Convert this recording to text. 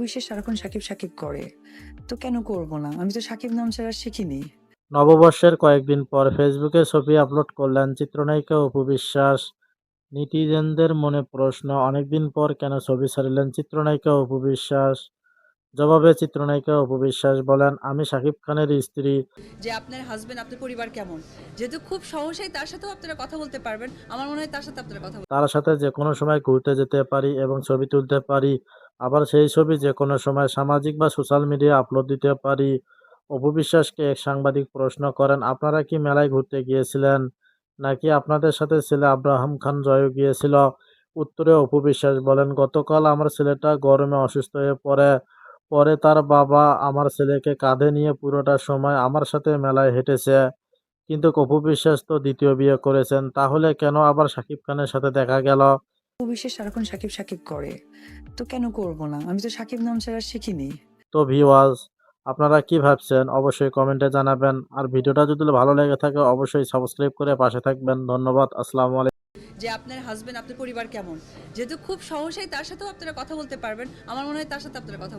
বিশ্বাস সারাক্ষণ সাকিব সাকিব করে। তো কেন করব না? আমি তো সাকিব নাম ছাড়া শিখিনি। নববর্ষের কয়েকদিন পর ফেসবুকে ছবি আপলোড করলেন চিত্রনায়িকা অপু বিশ্বাস। নেটিজেনদের মনে প্রশ্ন, অনেকদিন পর কেন ছবি ছাড়লেন চিত্রনায়িকা অপু বিশ্বাস? জবাবে চিত্রনায়িকা অপু বিশ্বাস বলেন, আমি শাকিব খানের স্ত্রী। যে আপনার হাজবেন্ড আপনার পরিবার কেমন, যেহেতু খুব সহজেই তার সাথেও আপনারা কথা বলতে পারবেন, আমার মনে হয় তার সাথে আপনারা কথা তার সাথে যে কোনো সময় ঘুরতে যেতে পারি এবং ছবি তুলতে পারি। আবার সেই ছবি যে কোনো সময় সামাজিক বা সোশ্যাল মিডিয়ায় আপলোড দিতে পারি। অপু বিশ্বাসকে এক সাংবাদিক প্রশ্ন করেন, আপনারা কি মেলায় ঘুরতে গিয়েছিলেন? নাকি আপনাদের সাথে ছেলে আব্রাহাম খান জয়ও গিয়েছিল? উত্তরে অপু বিশ্বাস বলেন, গতকাল আমার ছেলেটা গরমে অসুস্থ হয়ে পড়ে। পরে তার বাবা আমার ছেলেকে কাঁধে নিয়ে পুরোটা সময় আমার সাথে মেলায় হেঁটেছে। কিন্তু অপু বিশ্বাস তো দ্বিতীয় বিয়ে করেছেন, তাহলে কেন আবার শাকিব খানের সাথে দেখা গেল? অপু বিশ্বাস সারাক্ষণ সাকিব সাকিব করে। তো কেন করব না? আমি তো সাকিব নাম ছাড়া শিখিনি। তো ভিউয়ার্স, আপনারা কি ভাবছেন অবশ্যই কমেন্টে জানাবেন। আর ভিডিওটা যদি ভালো লেগে থাকে অবশ্যই সাবস্ক্রাইব করে পাশে থাকবেন। ধন্যবাদ। আসসালামু আলাইকুম। যে আপনার হাজবেন্ড আপনার পরিবার কেমন, যেহেতু খুব সহজেই তার সাথেও আপনারা কথা বলতে পারবেন, আমার মনে হয় তার সাথে আপনারা কথা